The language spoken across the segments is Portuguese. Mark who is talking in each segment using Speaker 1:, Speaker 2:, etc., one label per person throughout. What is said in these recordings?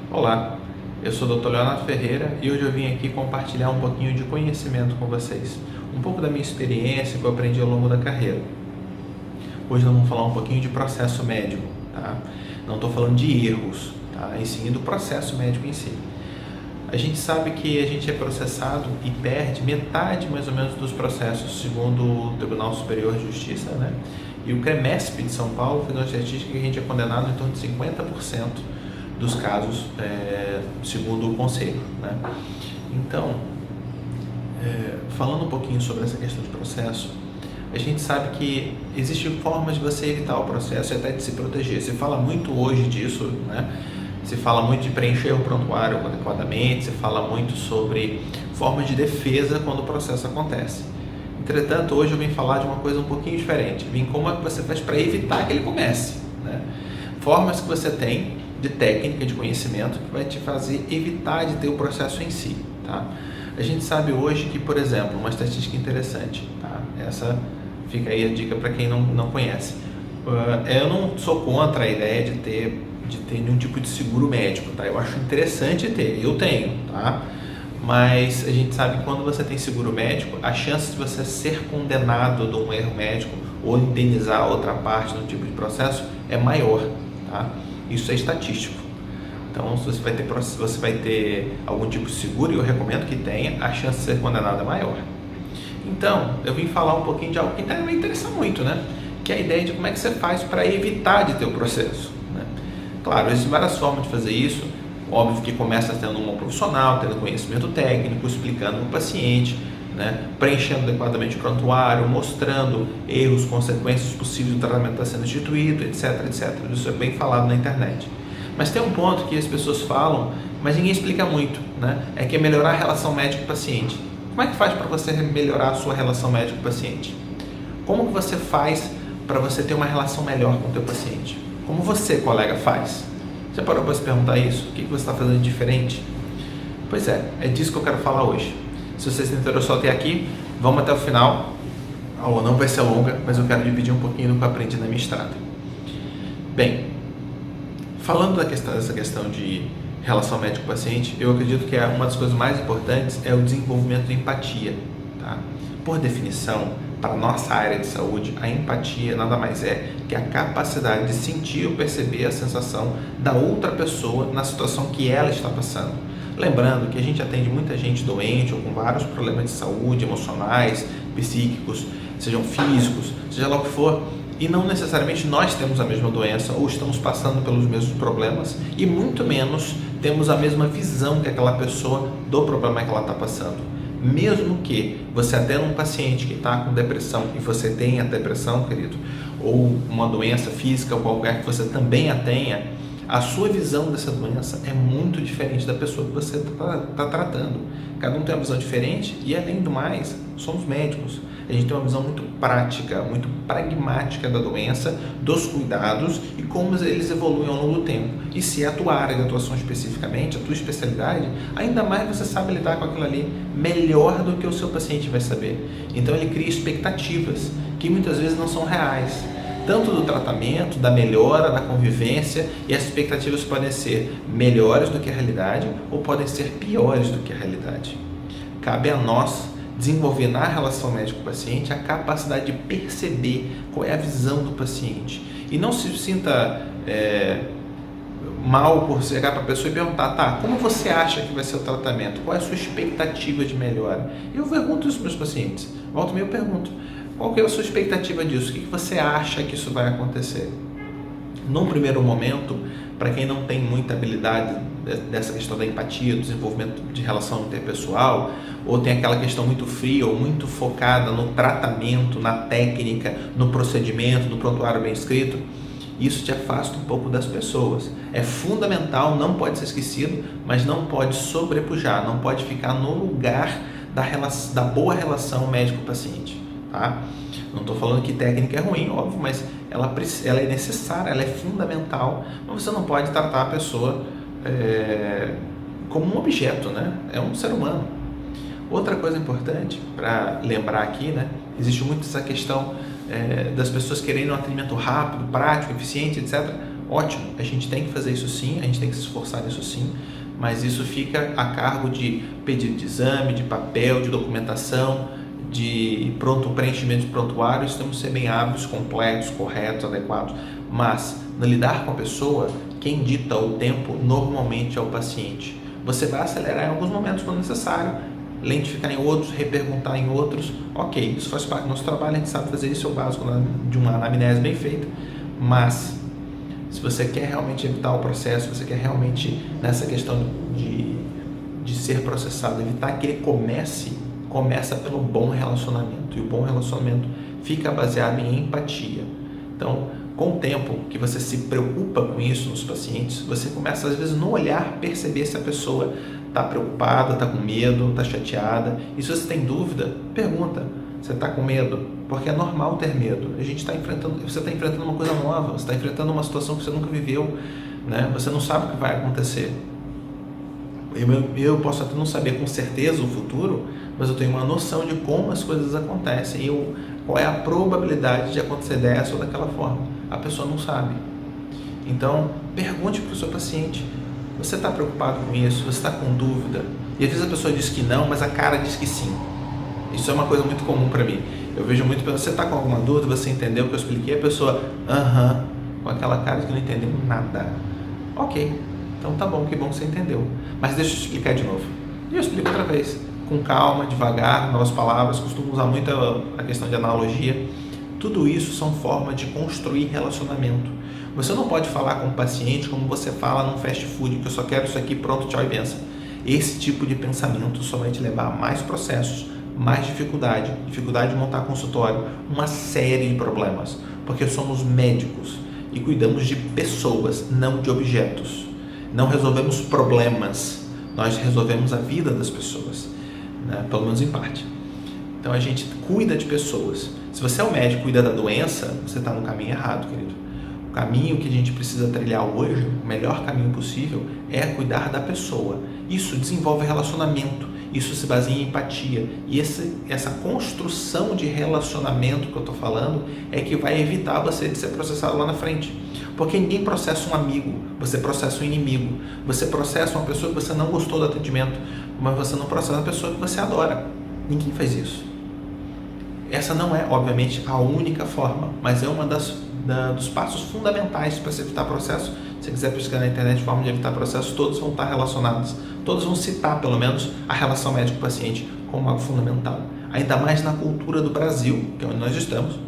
Speaker 1: Olá, eu sou o Dr. Leonardo Ferreira e hoje eu vim aqui compartilhar um pouquinho de conhecimento com vocês, um pouco da minha experiência que eu aprendi ao longo da carreira. Hoje nós vamos falar um pouquinho de processo médico, tá? Não estou falando de erros, tá? E sim do processo médico em si. A gente sabe que a gente é processado e perde metade mais ou menos dos processos, segundo o Tribunal Superior de Justiça, né? E o CREMESP de São Paulo fez uma estatística que a gente é condenado em torno de 50% dos casos, segundo o Conselho, né? Então, falando um pouquinho sobre essa questão de processo, a gente sabe que existem formas de você evitar o processo e até de se proteger. Se fala muito hoje disso, né? Se fala muito de preencher o prontuário adequadamente, se fala muito sobre formas de defesa quando o processo acontece. Entretanto, hoje eu vim falar de uma coisa um pouquinho diferente. Vim como é que você faz para evitar que ele comece, né? Formas que você tem de técnica, de conhecimento, que vai te fazer evitar de ter o processo em si, tá? A gente sabe hoje que, por exemplo, uma estatística interessante, tá? Essa fica aí a dica para quem não conhece. Eu não sou contra a ideia de ter nenhum tipo de seguro médico, tá? Eu acho interessante ter, eu tenho, tá? Mas a gente sabe que quando você tem seguro médico, a chance de você ser condenado de um erro médico ou indenizar outra parte no tipo de processo é maior, tá? Isso é estatístico. Então, se você vai ter algum tipo de seguro, e eu recomendo que tenha, a chance de ser condenado é maior. Então, eu vim falar um pouquinho de algo que me interessa muito, né? Que é a ideia de como é que você faz para evitar de ter o processo, né? Claro, existem várias formas de fazer isso. Óbvio que começa tendo um profissional, tendo conhecimento técnico, explicando para o paciente, né? Preenchendo adequadamente o prontuário, mostrando erros, consequências possíveis do tratamento que está sendo instituído, etc, etc. Isso é bem falado na internet. Mas tem um ponto que as pessoas falam, mas ninguém explica muito, né? É que é melhorar a relação médico-paciente. Como é que faz para você melhorar a sua relação médico-paciente? Como que você faz para você ter uma relação melhor com o teu paciente? Como você, colega, faz? Você parou para se perguntar isso? O que você está fazendo de diferente? Pois é disso que eu quero falar hoje. Se você se interessou até aqui, vamos até o final. A aula não vai ser longa, mas eu quero dividir um pouquinho do que eu aprendi na minha estrada. Bem, falando dessa questão de relação médico-paciente, eu acredito que uma das coisas mais importantes é o desenvolvimento de empatia, tá? Por definição, para a nossa área de saúde, a empatia nada mais é que a capacidade de sentir ou perceber a sensação da outra pessoa na situação que ela está passando. Lembrando que a gente atende muita gente doente ou com vários problemas de saúde, emocionais, psíquicos, sejam físicos, seja lá o que for, e não necessariamente nós temos a mesma doença ou estamos passando pelos mesmos problemas e muito menos temos a mesma visão que aquela pessoa do problema que ela está passando. Mesmo que você atenda um paciente que está com depressão e você tenha depressão, querido, ou uma doença física qualquer que você também a tenha, a sua visão dessa doença é muito diferente da pessoa que você está tratando. Cada um tem uma visão diferente e, além do mais, somos médicos. A gente tem uma visão muito prática, muito pragmática da doença, dos cuidados e como eles evoluem ao longo do tempo. E se é a tua área de atuação especificamente, a tua especialidade, ainda mais você sabe lidar com aquilo ali melhor do que o seu paciente vai saber. Então ele cria expectativas que muitas vezes não são reais, tanto do tratamento, da melhora, da convivência, e as expectativas podem ser melhores do que a realidade ou podem ser piores do que a realidade. Cabe a nós desenvolver na relação médico-paciente a capacidade de perceber qual é a visão do paciente e não se sinta mal por chegar para a pessoa e perguntar, tá, como você acha que vai ser o tratamento? Qual é a sua expectativa de melhora? Eu pergunto isso para os meus pacientes, volta e meia eu pergunto, qual que é a sua expectativa disso? O que você acha que isso vai acontecer? Num primeiro momento, para quem não tem muita habilidade dessa questão da empatia, do desenvolvimento de relação interpessoal, ou tem aquela questão muito fria ou muito focada no tratamento, na técnica, no procedimento, no prontuário bem escrito, isso te afasta um pouco das pessoas. É fundamental, não pode ser esquecido, mas não pode sobrepujar, não pode ficar no lugar da boa relação médico-paciente. Tá? Não estou falando que técnica é ruim, óbvio, mas ela é necessária, ela é fundamental, mas você não pode tratar a pessoa como um objeto, né? É um ser humano. Outra coisa importante para lembrar aqui, né? Existe muito essa questão das pessoas quererem um atendimento rápido, prático, eficiente, etc. ótimo, a gente tem que fazer isso sim, a gente tem que se esforçar nisso sim, mas isso fica a cargo de pedido de exame, de papel, de documentação, de preenchimento de prontuário. Isso temos que ser bem hábeis, completos, corretos, adequados, mas no lidar com a pessoa, quem dita o tempo normalmente é o paciente. Você vai acelerar em alguns momentos quando necessário, lentificar em outros, reperguntar em outros, ok, isso faz parte do nosso trabalho, a gente sabe fazer isso, é o básico de uma anamnese bem feita, mas se você quer realmente evitar o processo, você quer realmente, nessa questão de ser processado, evitar que ele começa pelo bom relacionamento, e o bom relacionamento fica baseado em empatia. Então, com o tempo que você se preocupa com isso nos pacientes, você começa, às vezes, no olhar, perceber se a pessoa está preocupada, está com medo, está chateada. E se você tem dúvida, pergunta, você está com medo? Porque é normal ter medo. Você está enfrentando uma coisa nova, você está enfrentando uma situação que você nunca viveu, né? Você não sabe o que vai acontecer. Eu posso até não saber com certeza o futuro, mas eu tenho uma noção de como as coisas acontecem e qual é a probabilidade de acontecer dessa ou daquela forma. A pessoa não sabe. Então, pergunte para o seu paciente, você está preocupado com isso? Você está com dúvida? E às vezes a pessoa diz que não, mas a cara diz que sim. Isso é uma coisa muito comum para mim. Eu vejo muito, você está com alguma dúvida, você entendeu o que eu expliquei? A pessoa, com aquela cara de que não entendeu nada. Ok, então tá bom, que bom que você entendeu. Mas deixa eu explicar de novo. E eu explico outra vez, com calma, devagar, novas palavras, costumo usar muito a questão de analogia. Tudo isso são formas de construir relacionamento. Você não pode falar com o paciente como você fala num fast food, que eu só quero isso aqui, pronto, tchau e benção. Esse tipo de pensamento só vai te levar a mais processos, mais dificuldade de montar consultório, uma série de problemas, porque somos médicos e cuidamos de pessoas, não de objetos. Não resolvemos problemas, nós resolvemos a vida das pessoas, né? Pelo menos em parte. Então a gente cuida de pessoas. Se você é um médico e cuida da doença, você está no caminho errado, querido. O caminho que a gente precisa trilhar hoje, o melhor caminho possível, é cuidar da pessoa. Isso desenvolve relacionamento, isso se baseia em empatia. E essa construção de relacionamento que eu estou falando é que vai evitar você de ser processado lá na frente. Porque ninguém processa um amigo, você processa um inimigo. Você processa uma pessoa que você não gostou do atendimento, mas você não processa uma pessoa que você adora. Ninguém faz isso. Essa não é, obviamente, a única forma, mas é uma dos passos fundamentais para se evitar processo. Se você quiser pesquisar na internet forma de evitar processo, todos vão estar relacionados. Todos vão citar, pelo menos, a relação médico-paciente como algo fundamental. Ainda mais na cultura do Brasil, que é onde nós estamos.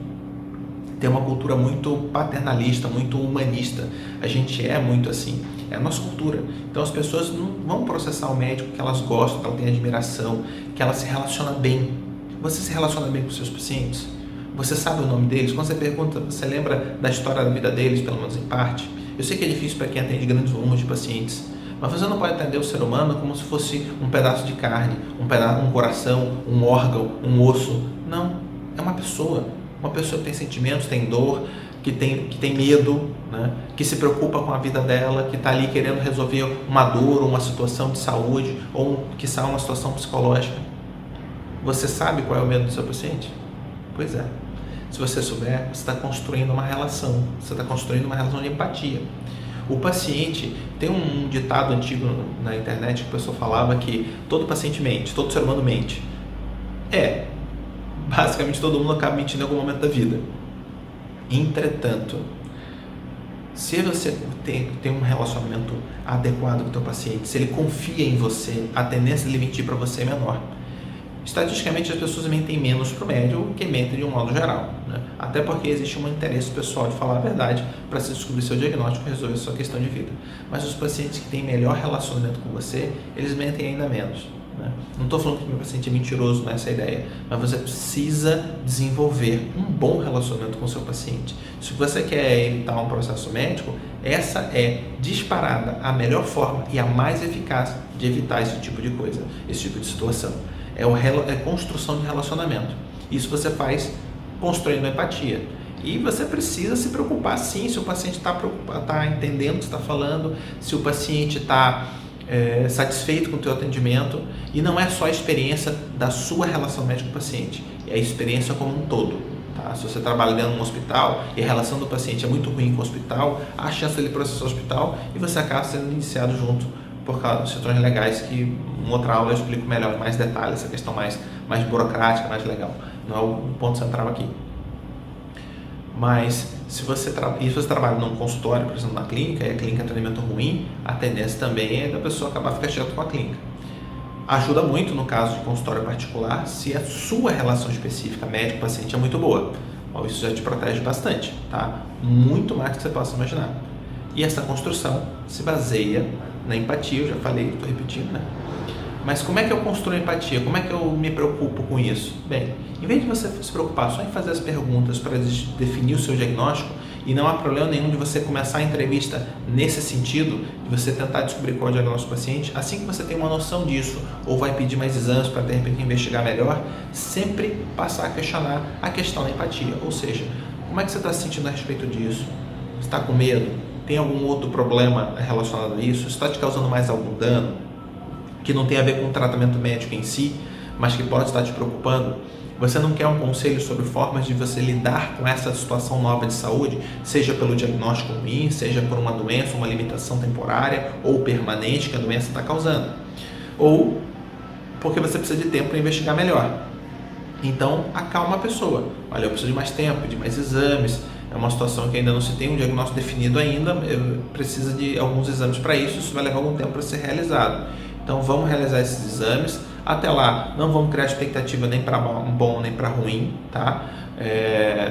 Speaker 1: Tem uma cultura muito paternalista, muito humanista. A gente é muito assim. É a nossa cultura. Então as pessoas não vão processar o médico que elas gostam, que ela tem admiração, que ela se relaciona bem. Você se relaciona bem com os seus pacientes? Você sabe o nome deles? Quando você pergunta, você lembra da história da vida deles, pelo menos em parte? Eu sei que é difícil para quem atende grandes volumes de pacientes, mas você não pode atender o ser humano como se fosse um pedaço de carne, um coração, um órgão, um osso. Não, é uma pessoa que tem sentimentos, tem dor, que tem medo, né? Que se preocupa com a vida dela, que está ali querendo resolver uma dor, uma situação de saúde, ou quiçá uma situação psicológica. Você sabe qual é o medo do seu paciente? Pois é. Se você souber, você está construindo uma relação. Você está construindo uma relação de empatia. O paciente, tem um ditado antigo na internet que o pessoal falava que todo paciente mente, todo ser humano mente. Basicamente todo mundo acaba mentindo em algum momento da vida. Entretanto, se você tem um relacionamento adequado com o teu paciente, se ele confia em você, a tendência de ele mentir para você é menor. Estatisticamente, as pessoas mentem menos para o médico que mentem de um modo geral, né? Até porque existe um interesse pessoal de falar a verdade para se descobrir seu diagnóstico e resolver sua questão de vida. Mas os pacientes que têm melhor relacionamento com você, eles mentem ainda menos, né? Não estou falando que meu paciente é mentiroso, não é essa a ideia, mas você precisa desenvolver um bom relacionamento com o seu paciente. Se você quer evitar um processo médico, essa é disparada a melhor forma e a mais eficaz de evitar esse tipo de coisa, esse tipo de situação. É construção de relacionamento. Isso você faz construindo empatia. E você precisa se preocupar sim se o paciente está entendendo o que você está falando, se o paciente está satisfeito com o teu atendimento. E não é só a experiência da sua relação médico-paciente, é a experiência como um todo. Tá? Se você trabalha dentro de um hospital e a relação do paciente é muito ruim com o hospital, há a chance dele processar o hospital e você acaba sendo indiciado junto por causa das questões legais, que em outra aula eu explico melhor, em mais detalhes, essa questão mais burocrática, mais legal. Não é o ponto central aqui. Mas se você trabalha num consultório, por exemplo, na clínica, e a clínica é atendimento ruim, a tendência também é da pessoa acabar ficando chata com a clínica. Ajuda muito no caso de consultório particular se a sua relação específica médico-paciente é muito boa. Bom, isso já te protege bastante, tá? Muito mais do que você possa imaginar. E essa construção se baseia na empatia, eu já falei, estou repetindo, né? Mas como é que eu construo empatia? Como é que eu me preocupo com isso? Bem, em vez de você se preocupar só em fazer as perguntas para definir o seu diagnóstico, e não há problema nenhum de você começar a entrevista nesse sentido, de você tentar descobrir qual é o diagnóstico do paciente, assim que você tem uma noção disso, ou vai pedir mais exames para de repente investigar melhor, sempre passar a questionar a questão da empatia. Ou seja, como é que você está se sentindo a respeito disso? Você está com medo? Tem algum outro problema relacionado a isso? Está te causando mais algum dano? Que não tem a ver com o tratamento médico em si, mas que pode estar te preocupando? Você não quer um conselho sobre formas de você lidar com essa situação nova de saúde, seja pelo diagnóstico ruim, seja por uma doença, uma limitação temporária ou permanente que a doença está causando, ou porque você precisa de tempo para investigar melhor. Então, acalma a pessoa. Olha, eu preciso de mais tempo, de mais exames, é uma situação que ainda não se tem um diagnóstico definido ainda, precisa de alguns exames para isso, isso vai levar algum tempo para ser realizado. Então, vamos realizar esses exames. Até lá, não vamos criar expectativa nem para bom nem para ruim, tá?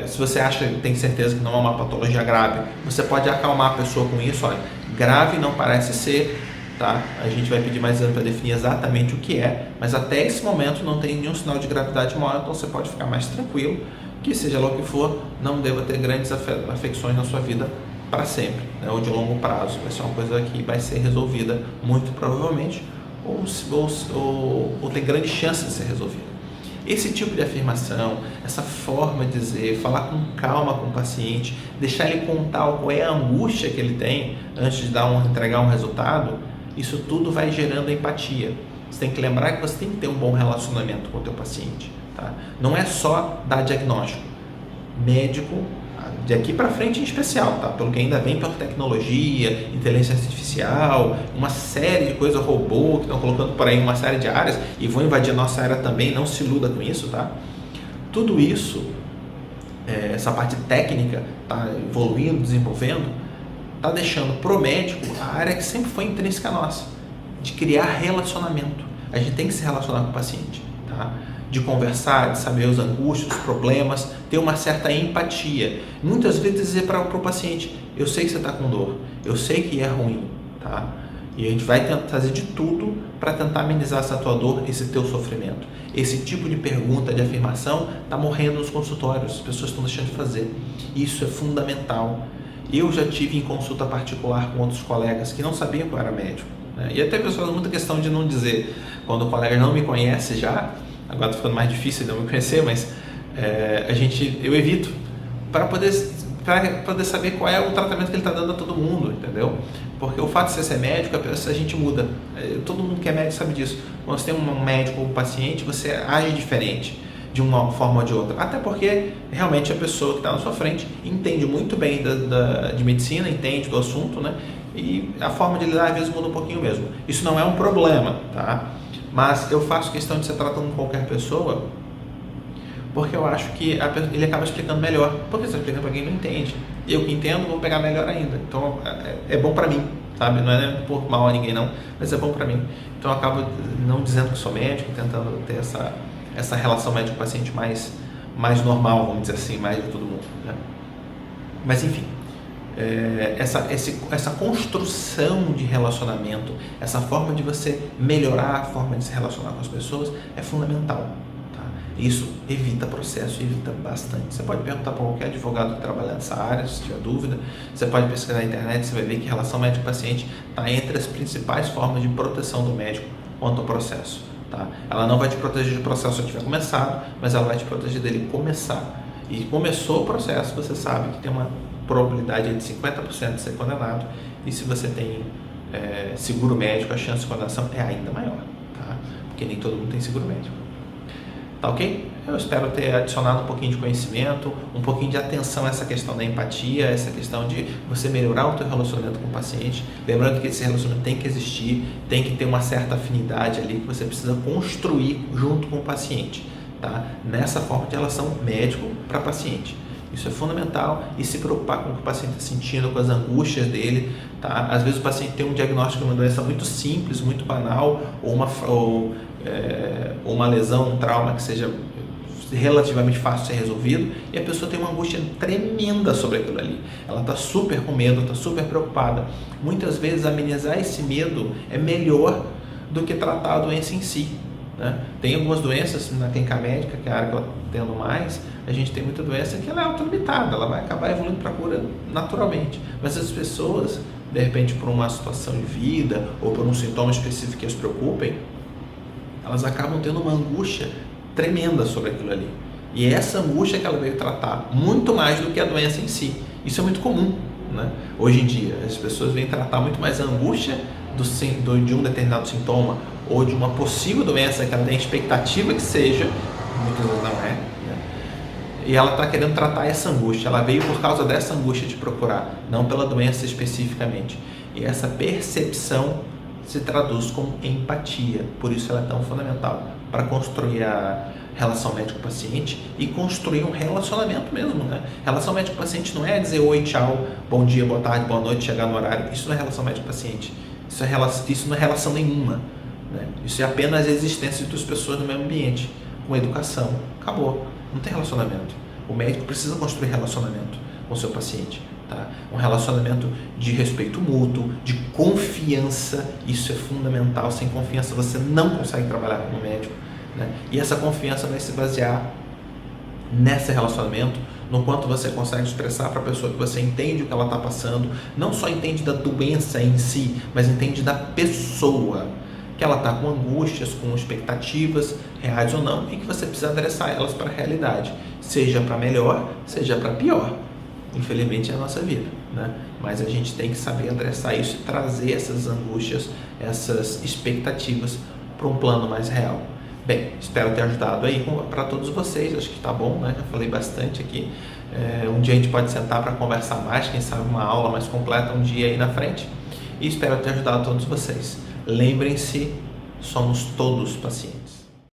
Speaker 1: Se você acha, tem certeza que não é uma patologia grave, você pode acalmar a pessoa com isso. Olha, grave não parece ser, tá? A gente vai pedir mais exame para definir exatamente o que é, mas até esse momento não tem nenhum sinal de gravidade maior, então você pode ficar mais tranquilo, que seja lá o que for, não deva ter grandes afecções na sua vida para sempre, né? Ou de longo prazo. Vai ser uma coisa que vai ser resolvida muito provavelmente, ou tem grande chance de ser resolvido. Esse tipo de afirmação, essa forma de dizer, falar com calma com o paciente, deixar ele contar qual é a angústia que ele tem antes de entregar um resultado, isso tudo vai gerando empatia. Você tem que lembrar que você tem que ter um bom relacionamento com o teu paciente, tá? Não é só dar diagnóstico. Médico, de aqui para frente em especial, tá? Pelo que ainda vem pela tecnologia, inteligência artificial, uma série de coisas, robô, que estão colocando por aí uma série de áreas e vão invadir a nossa área também, não se iluda com isso, tá? Tudo isso, essa parte técnica, tá evoluindo, desenvolvendo, tá deixando pro médico a área que sempre foi intrínseca nossa, de criar relacionamento. A gente tem que se relacionar com o paciente, tá? De conversar, de saber os angústias, os problemas, ter uma certa empatia. Muitas vezes dizer para o paciente, eu sei que você está com dor, eu sei que é ruim, tá? E a gente vai tentar fazer de tudo para tentar amenizar essa tua dor, esse teu sofrimento. Esse tipo de pergunta, de afirmação, está morrendo nos consultórios, as pessoas estão deixando de fazer. Isso é fundamental. Eu já tive em consulta particular com outros colegas que não sabiam que eu era médico, né? E até pessoas muita questão de não dizer, quando o colega não me conhece já, agora está ficando mais difícil de não me conhecer, mas eu evito para poder saber qual é o tratamento que ele está dando a todo mundo, entendeu? Porque o fato de você ser médico, a gente muda. Todo mundo que é médico sabe disso. Quando você tem um médico ou um paciente, você age diferente de uma forma ou de outra. Até porque realmente a pessoa que está na sua frente entende muito bem de medicina, entende do assunto, né? E a forma de lidar às vezes muda um pouquinho mesmo. Isso não é um problema, tá? Mas eu faço questão de ser tratando com qualquer pessoa porque eu acho que ele acaba explicando melhor. Porque você está explicando para quem não entende. Eu que entendo, vou pegar melhor ainda. Então é bom para mim, sabe? Não é por mal a ninguém não, mas é bom para mim. Então eu acabo não dizendo que sou médico, tentando ter essa relação médico-paciente mais normal, vamos dizer assim, mais de todo mundo, né? Mas enfim, essa construção de relacionamento, essa forma de você melhorar a forma de se relacionar com as pessoas é fundamental, tá? Isso evita processo, evita bastante. Você pode perguntar para qualquer advogado que trabalha nessa área, se tiver dúvida. Você pode pesquisar na internet, você vai ver que relação médico-paciente está entre as principais formas de proteção do médico quanto ao processo, tá? Ela não vai te proteger do processo se tiver começado, mas ela vai te proteger dele começar. E começou o processo, você sabe que tem uma probabilidade de 50% de ser condenado, e se você tem seguro médico, a chance de condenação é ainda maior, tá? Porque nem todo mundo tem seguro médico. Tá ok? Eu espero ter adicionado um pouquinho de conhecimento, um pouquinho de atenção a essa questão da empatia, essa questão de você melhorar o teu relacionamento com o paciente. Lembrando que esse relacionamento tem que existir, tem que ter uma certa afinidade ali que você precisa construir junto com o paciente, tá? Nessa forma de relação médico para paciente. Isso é fundamental, e se preocupar com o que o paciente está sentindo, com as angústias dele, tá? Às vezes o paciente tem um diagnóstico de uma doença muito simples, muito banal, ou uma lesão, um trauma que seja relativamente fácil de ser resolvido, e a pessoa tem uma angústia tremenda sobre aquilo ali. Ela está super com medo, está super preocupada. Muitas vezes amenizar esse medo é melhor do que tratar a doença em si, né? Tem algumas doenças na clínica médica, que é a área que eu atendo mais, a gente tem muita doença que ela é autolimitada, ela vai acabar evoluindo para a cura naturalmente. Mas as pessoas, de repente por uma situação de vida ou por um sintoma específico que as preocupem, elas acabam tendo uma angústia tremenda sobre aquilo ali. E é essa angústia que ela veio tratar, muito mais do que a doença em si. Isso é muito comum, né? Hoje em dia, as pessoas vêm tratar muito mais a angústia de um determinado sintoma ou de uma possível doença que ela tem expectativa que seja, muitas vezes não é, né? E ela está querendo tratar essa angústia, ela veio por causa dessa angústia de procurar, não pela doença especificamente. E essa percepção se traduz como empatia, por isso ela é tão fundamental para construir a relação médico-paciente e construir um relacionamento mesmo, né? Relação médico-paciente não é dizer oi, tchau, bom dia, boa tarde, boa noite, chegar no horário. Isso não é relação médico-paciente, isso não é relação nenhuma, né? Isso é apenas a existência de duas pessoas no mesmo ambiente, com educação, acabou, não tem relacionamento. O médico precisa construir relacionamento com o seu paciente, tá? Um relacionamento de respeito mútuo, de confiança, isso é fundamental. Sem confiança você não consegue trabalhar como médico, né? E essa confiança vai se basear nesse relacionamento, no quanto você consegue expressar para a pessoa que você entende o que ela está passando, não só entende da doença em si, mas entende da pessoa, que ela está com angústias, com expectativas reais ou não, e que você precisa adressar elas para a realidade, seja para melhor, seja para pior. Infelizmente é a nossa vida, né? Mas a gente tem que saber adressar isso e trazer essas angústias, essas expectativas para um plano mais real. Bem, espero ter ajudado aí para todos vocês, acho que tá bom, né? Já falei bastante aqui. Um dia a gente pode sentar para conversar mais, quem sabe uma aula mais completa um dia aí na frente. E espero ter ajudado todos vocês. Lembrem-se, somos todos pacientes.